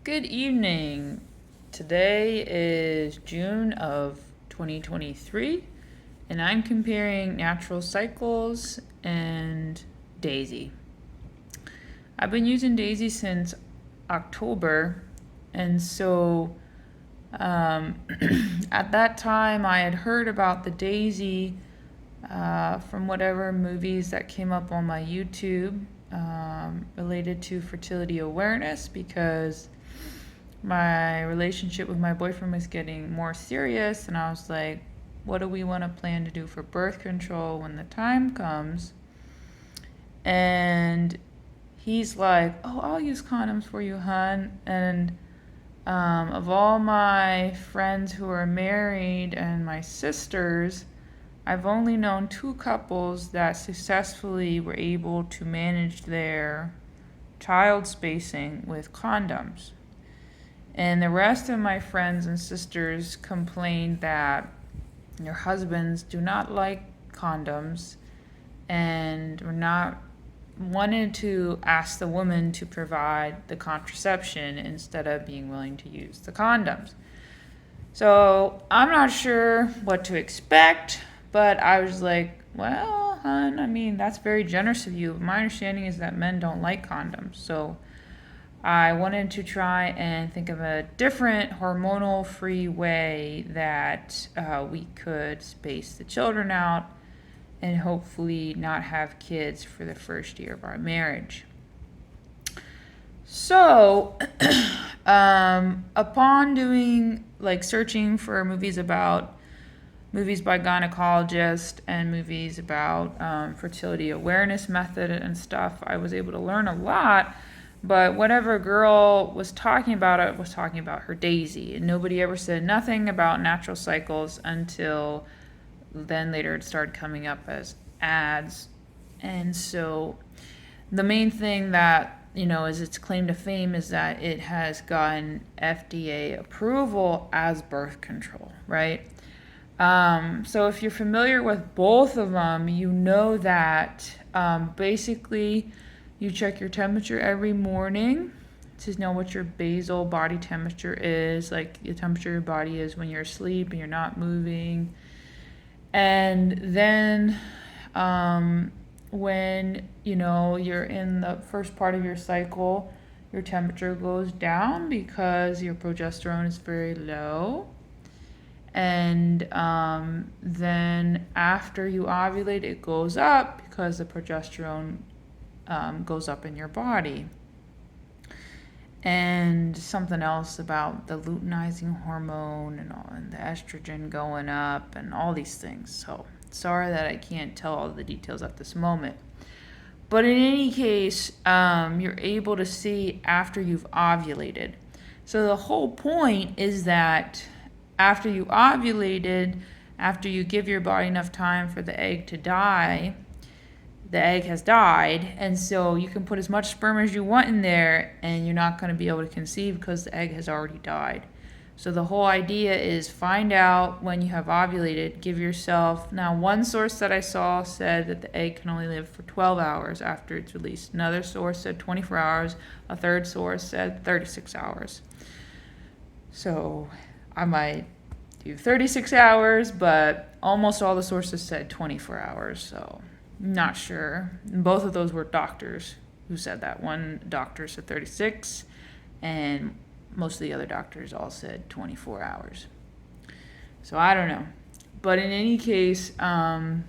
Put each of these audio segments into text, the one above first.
Good evening. Today is June of 2023, and I'm comparing natural cycles and Daysy. I've been using Daysy since October, and so at that time I had heard about the Daysy from whatever movies that came up on my YouTube related to fertility awareness, because my relationship with my boyfriend was getting more serious, and I was like, what do we want to plan to do for birth control when the time comes? And he's like, oh, I'll use condoms for you, hun. And of all my friends who are married and my sisters, I've only known two couples that successfully were able to manage their child spacing with condoms. And the rest of my friends and sisters complained that their husbands do not like condoms and were not wanted to ask the woman to provide the contraception instead of being willing to use the condoms. So I'm not sure what to expect, but I was like, well, hon, I mean, that's very generous of you. My understanding is that men don't like condoms. So I wanted to try and think of a different hormonal-free way that we could space the children out and hopefully not have kids for the first year of our marriage. So, upon doing, searching for movies by gynecologists and movies about fertility awareness method and stuff, I was able to learn a lot. But whatever girl was talking about it was talking about her Daysy, and nobody ever said nothing about natural cycles until then later it started coming up as ads. And so the main thing that, is its claim to fame is that it has gotten FDA approval as birth control, right? So if you're familiar with both of them, you know that basically you check your temperature every morning to know what your basal body temperature is, like the temperature your body is when you're asleep and you're not moving. And then when you're in the first part of your cycle, your temperature goes down because your progesterone is very low. And then after you ovulate, it goes up because the progesterone goes up in your body. And something else about the luteinizing hormone and the estrogen going up and all these things. So sorry that I can't tell all the details at this moment. But in any case, you're able to see after you've ovulated. So the whole point is that after you ovulated, after you give your body enough time for the egg to die, the egg has died, and so you can put as much sperm as you want in there and you're not going to be able to conceive because the egg has already died. So the whole idea is find out when you have ovulated, give yourself, now one source that I saw said that the egg can only live for 12 hours after it's released. Another source said 24 hours. A third source said 36 hours. So I might do 36 hours, but almost all the sources said 24 hours, so not sure. And both of those were doctors who said that. One doctor said 36, and most of the other doctors all said 24 hours. So I don't know. But in any case, then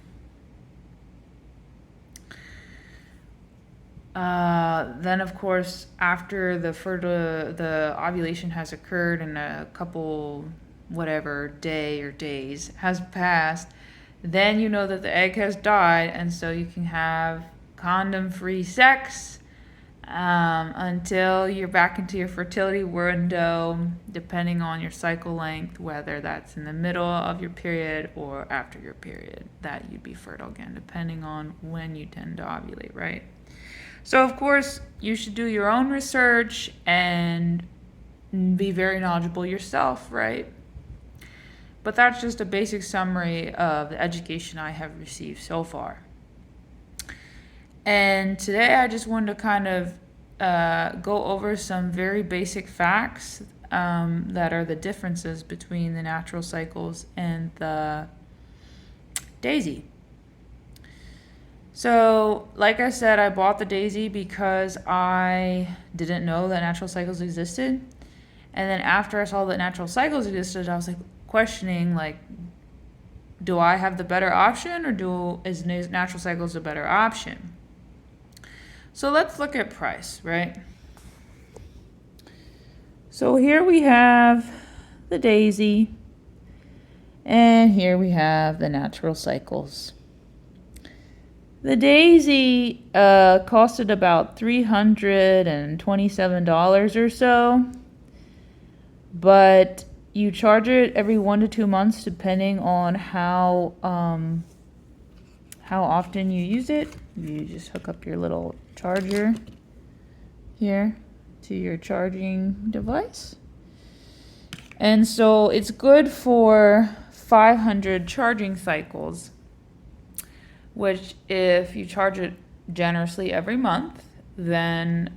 of course, after the ovulation has occurred and a couple, whatever, day or days has passed, then you know that the egg has died, and so you can have condom-free sex until you're back into your fertility window, depending on your cycle length, whether that's in the middle of your period or after your period, that you'd be fertile again, depending on when you tend to ovulate, right? So, of course, you should do your own research and be very knowledgeable yourself, right? But that's just a basic summary of the education I have received so far. And today I just wanted to kind of go over some very basic facts that are the differences between the natural cycles and the Daysy. So, like I said, I bought the Daysy because I didn't know that natural cycles existed. And then after I saw that natural cycles existed, I was like questioning, like, do I have the better option, or is natural cycles a better option? So let's look at price, right? So here we have the Daysy, and here we have the natural cycles. The Daysy costed about $327 or so, but you charge it every 1 to 2 months depending on how often you use it. You just hook up your little charger here to your charging device. And so it's good for 500 charging cycles, which if you charge it generously every month, then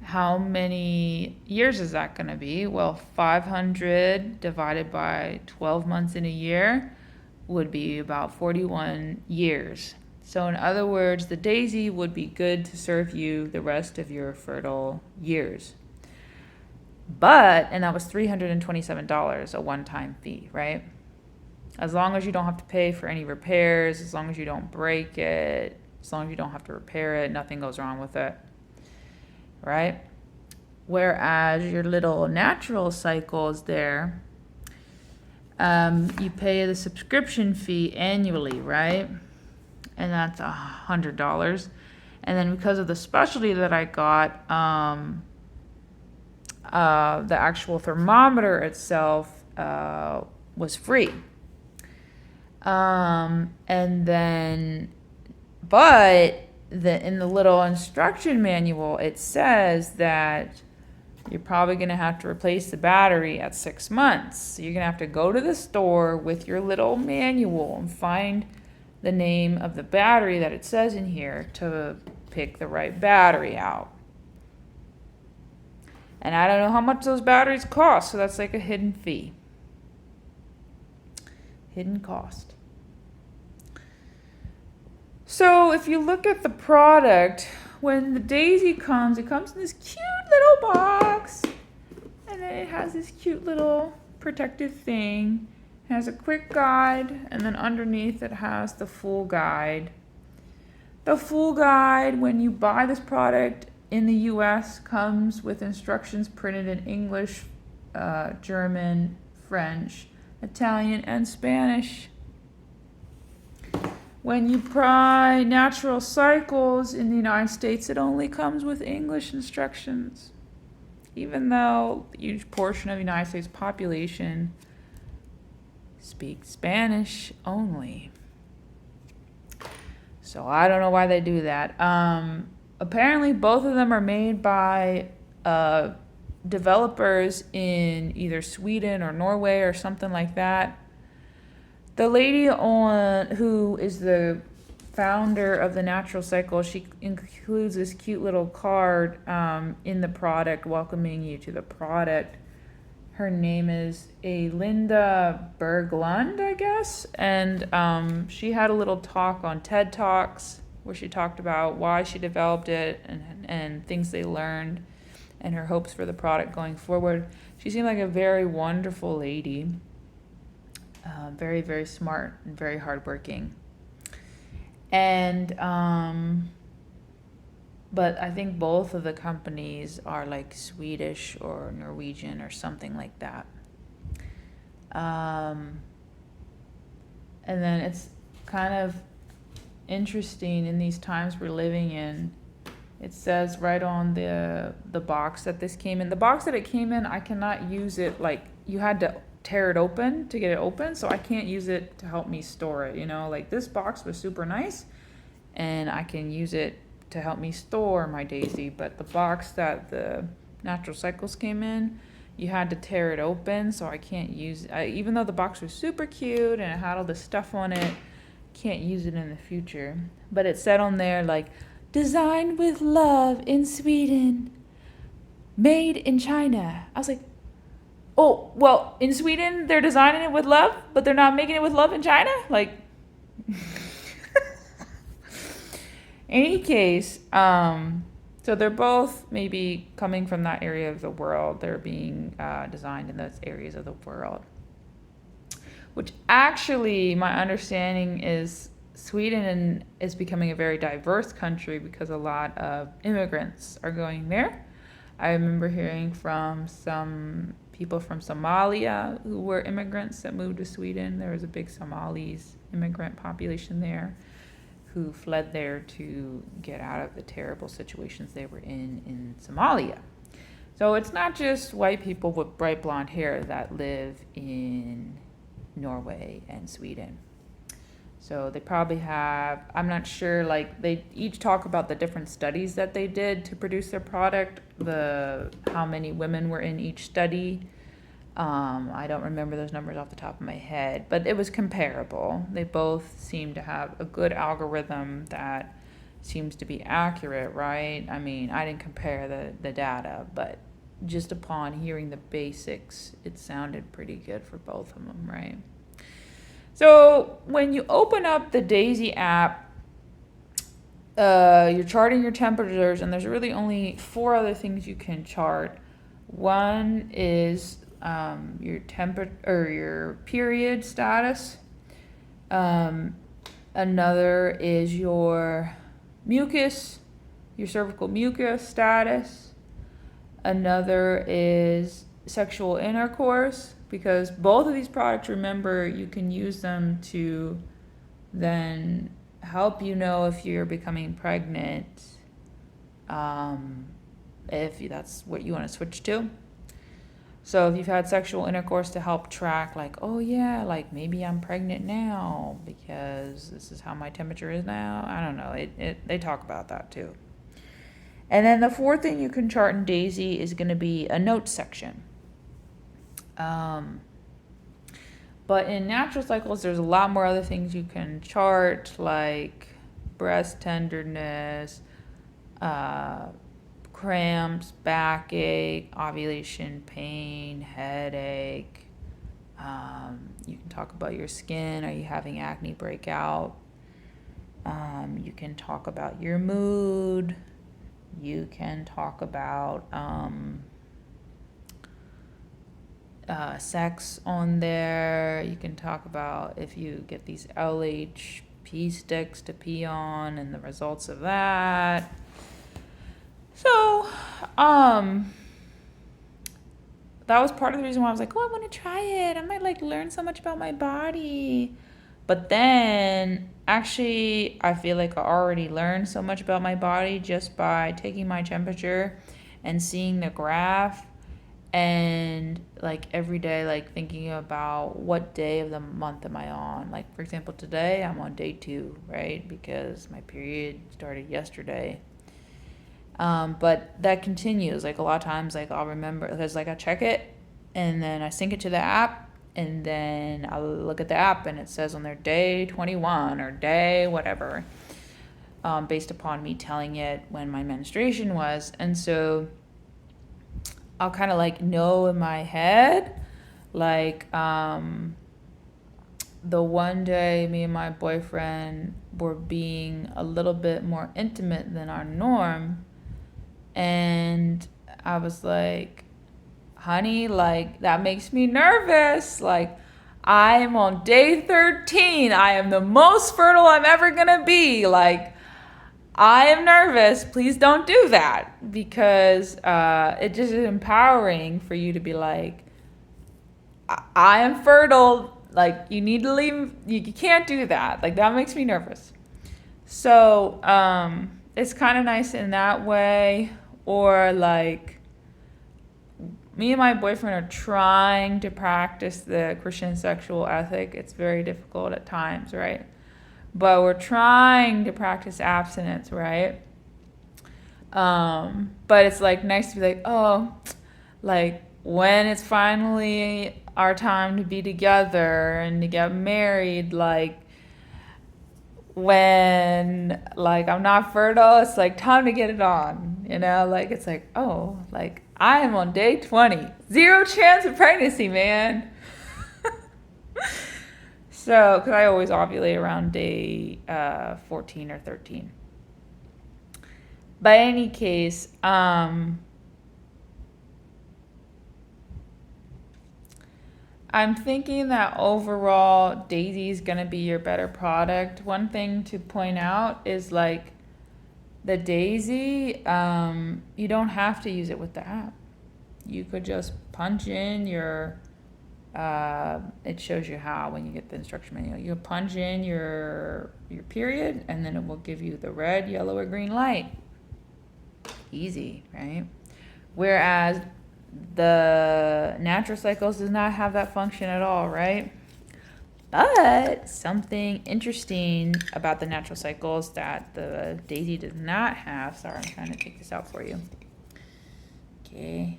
how many years is that going to be? Well, 500 divided by 12 months in a year would be about 41 years. So in other words, the Daysy would be good to serve you the rest of your fertile years. And that was $327, a one-time fee, right? As long as you don't have to pay for any repairs, as long as you don't break it, as long as you don't have to repair it, nothing goes wrong with it, right? Whereas your little natural cycles there, you pay the subscription fee annually, right? And that's $100. And then because of the specialty that I got, the actual thermometer itself was free. In the little instruction manual, it says that you're probably going to have to replace the battery at 6 months. So you're going to have to go to the store with your little manual and find the name of the battery that it says in here to pick the right battery out. And I don't know how much those batteries cost, so that's like a hidden fee. Hidden cost. So if you look at the product, when the Daysy comes, it comes in this cute little box. And then it has this cute little protective thing. It has a quick guide, and then underneath it has the full guide. The full guide, when you buy this product in the US, comes with instructions printed in English, German, French, Italian, and Spanish. When you buy natural cycles in the United States, it only comes with English instructions, even though a huge portion of the United States population speaks Spanish only. So I don't know why they do that. Apparently, both of them are made by developers in either Sweden or Norway or something like that. The lady who is the founder of the Natural Cycle, she includes this cute little card in the product welcoming you to the product. Her name is Linda Berglund, I guess. And she had a little talk on TED Talks where she talked about why she developed it and things they learned and her hopes for the product going forward. She seemed like a very wonderful lady. Very, very smart and very hardworking. And, but I think both of the companies are like Swedish or Norwegian or something like that. And then it's kind of interesting in these times we're living in. It says right on the box that this came in. The box that it came in, I cannot use it, like you had to tear it open to get it open, so I can't use it to help me store it, like this box was super nice and I can use it to help me store my Daysy, but the box that the Natural Cycles came in, you had to tear it open, so I can't use it. Even though the box was super cute and it had all this stuff on it, can't use it in the future. But it said on there like designed with love in Sweden, made in China. I was like, oh, well, in Sweden, they're designing it with love, but they're not making it with love in China? Like, any case, so they're both maybe coming from that area of the world. They're being designed in those areas of the world. Which actually, my understanding is Sweden is becoming a very diverse country because a lot of immigrants are going there. I remember hearing from some people from Somalia who were immigrants that moved to Sweden. There was a big Somalis immigrant population there who fled there to get out of the terrible situations they were in Somalia. So it's not just white people with bright blonde hair that live in Norway and Sweden. So they probably have, I'm not sure, like they each talk about the different studies that they did to produce their product, how many women were in each study. I don't remember those numbers off the top of my head, but it was comparable. They both seem to have a good algorithm that seems to be accurate, right? I mean, I didn't compare the data, but just upon hearing the basics, it sounded pretty good for both of them, right? So when you open up the Daysy app, you're charting your temperatures, and there's really only 4 other things you can chart. One is your temperature or your period status. Another is your mucus, your cervical mucus status. Another is sexual intercourse, because both of these products, remember, you can use them to then help you know if you're becoming pregnant, if that's what you want to switch to. So if you've had sexual intercourse, to help track, like, oh yeah, like maybe I'm pregnant now because this is how my temperature is now. I don't know. They talk about that too. And then the 4th thing you can chart in Daysy is going to be a notes section. But in natural cycles, there's a lot more other things you can chart, like breast tenderness, cramps, backache, ovulation pain, headache. You can talk about your skin. Are you having acne breakout? You can talk about your mood. You can talk about sex on there. You can talk about if you get these LHP sticks to pee on and the results of that. So, that was part of the reason why I was like, oh, I want to try it. I might like learn so much about my body. But then actually, I feel like I already learned so much about my body just by taking my temperature and seeing the graph, and like every day, like thinking about what day of the month am I on. Like, for example, today I'm on day 2, right? Because my period started yesterday. But that continues. Like a lot of times, like I'll remember, because like I check it and then I sync it to the app, and then I'll look at the app and it says on their day 21 or day whatever, based upon me telling it when my menstruation was. And so I'll kind of like know in my head, like the one day me and my boyfriend were being a little bit more intimate than our norm. And I was like, honey, like that makes me nervous. Like I am on day 13. I am the most fertile I'm ever gonna be. Like I am nervous. Please don't do that, because it just is empowering for you to be like, I am fertile. Like you need to leave. You can't do that. Like that makes me nervous. So it's kind of nice in that way. Or like me and my boyfriend are trying to practice the Christian sexual ethic. It's very difficult at times, right? But we're trying to practice abstinence, right? But it's like nice to be like, oh, like when it's finally our time to be together and to get married, like when like I'm not fertile, it's like time to get it on. Like it's like, oh, like I am on day 20. 0 chance of pregnancy, man. So, because I always ovulate around day 14 or 13. By any case, I'm thinking that overall Daysy is going to be your better product. One thing to point out is like the Daysy, you don't have to use it with the app. You could just punch in your, it shows you how when you get the instruction manual. You punch in your period, and then it will give you the red, yellow, or green light. Easy, right? Whereas the natural cycles does not have that function at all, right? But something interesting about the natural cycles that the Daysy does not have. Sorry, I'm trying to take this out for you. Okay.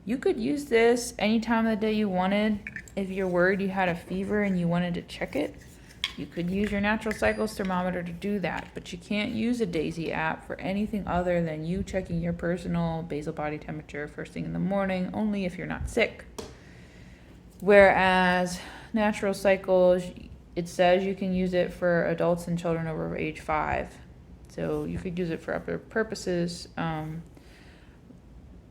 You could use this any time of the day you wanted. If you're worried you had a fever and you wanted to check it, you could use your natural cycles thermometer to do that. But you can't use a Daysy app for anything other than you checking your personal basal body temperature first thing in the morning, only if you're not sick. Whereas natural cycles, it says you can use it for adults and children over age 5. So you could use it for other purposes.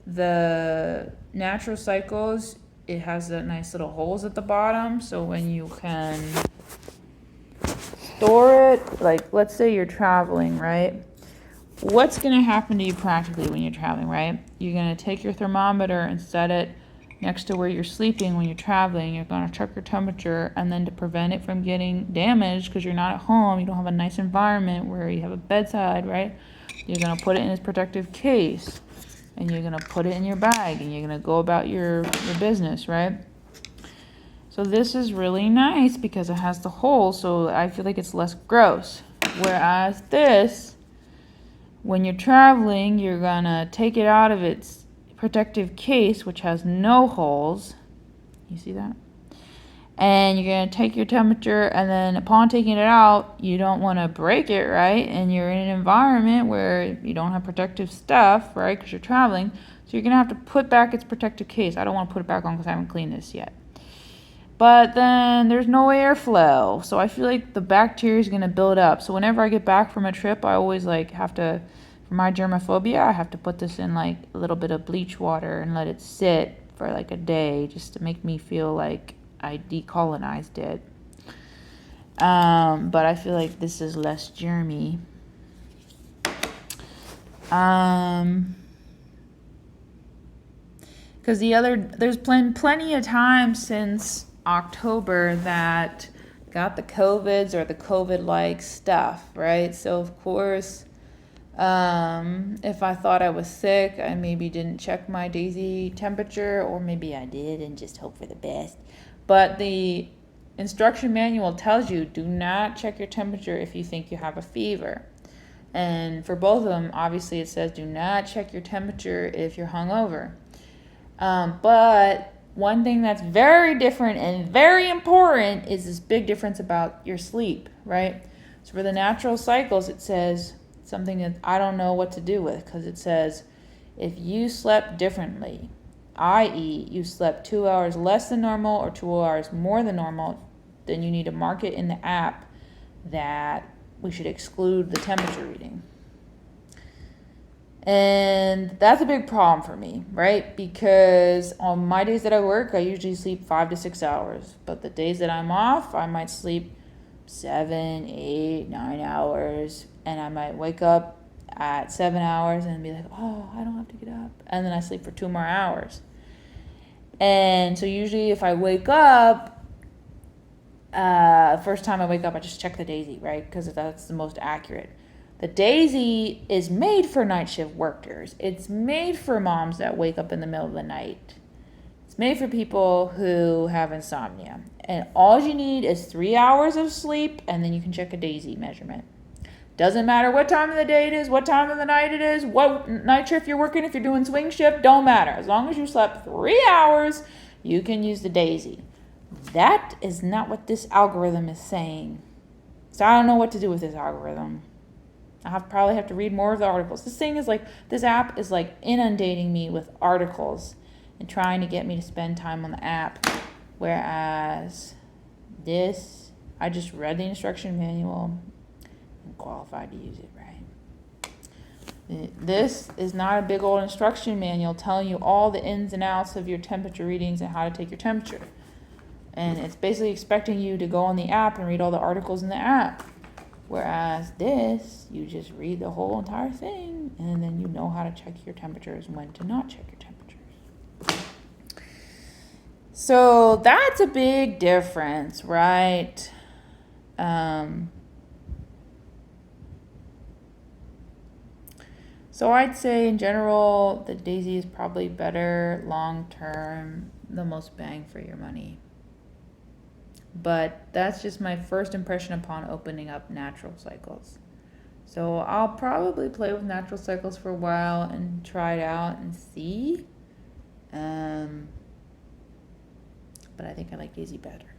The natural cycles, it has the nice little holes at the bottom, so when you can store it, like let's say you're traveling, right? What's going to happen to you practically when you're traveling, right? You're going to take your thermometer and set it next to where you're sleeping when you're traveling. You're going to check your temperature, and then to prevent it from getting damaged, because you're not at home, you don't have a nice environment where you have a bedside, right? You're going to put it in its protective case, and you're going to put it in your bag, and you're going to go about your business, right? So this is really nice because it has the hole, so I feel like it's less gross. Whereas this, when you're traveling, you're going to take it out of its protective case, which has no holes. You see that? And you're going to take your temperature, and then upon taking it out, you don't want to break it, right? And you're in an environment where you don't have protective stuff, right? Because you're traveling. So you're going to have to put back its protective case. I don't want to put it back on because I haven't cleaned this yet. But then there's no airflow. So I feel like the bacteria is going to build up. So whenever I get back from a trip, I always like have to, for my germophobia, I have to put this in like a little bit of bleach water and let it sit for like a day just to make me feel like I decolonized it. But I feel like this is less germy. Because there's plenty of time since October that got the COVIDs or the COVID-like stuff, right? So of course, if I thought I was sick, I maybe didn't check my Daysy temperature, or maybe I did and just hope for the best. But the instruction manual tells you, do not check your temperature if you think you have a fever. And for both of them, obviously it says do not check your temperature if you're hungover. But one thing that's very different and very important is this big difference about your sleep, right? So for the natural cycles, it says something that I don't know what to do with, because it says if you slept differently, i.e. you slept 2 hours less than normal or 2 hours more than normal, then you need to mark it in the app that we should exclude the temperature reading. And that's a big problem for me, right? Because on my days that I work, I usually sleep 5 to 6 hours. But the days that I'm off, I might sleep 7, 8, 9 hours. And I might wake up at 7 hours and be like, oh, I don't have to get up. And then I sleep for 2 more hours. And so usually if I wake up, first time I wake up, I just check the Daysy, right? Because that's the most accurate. The Daysy is made for night shift workers. It's made for moms that wake up in the middle of the night. It's made for people who have insomnia. And all you need is 3 hours of sleep, and then you can check a Daysy measurement. Doesn't matter what time of the day it is, what time of the night it is, what night shift you're working, if you're doing swing shift, don't matter. As long as you slept 3 hours, you can use the Daysy. That is not what this algorithm is saying. So I don't know what to do with this algorithm. Probably have to read more of the articles. This app is like inundating me with articles and trying to get me to spend time on the app. Whereas this, I just read the instruction manual and qualified to use it, right? This is not a big old instruction manual telling you all the ins and outs of your temperature readings and how to take your temperature. And it's basically expecting you to go on the app and read all the articles in the app. Whereas this, you just read the whole entire thing, and then you know how to check your temperatures and when to not check your temperatures. So that's a big difference, right? So I'd say in general, the Daysy is probably better long term, the most bang for your money. But that's just my first impression upon opening up natural cycles. So I'll probably play with natural cycles for a while and try it out and see. But I think I like Daysy better.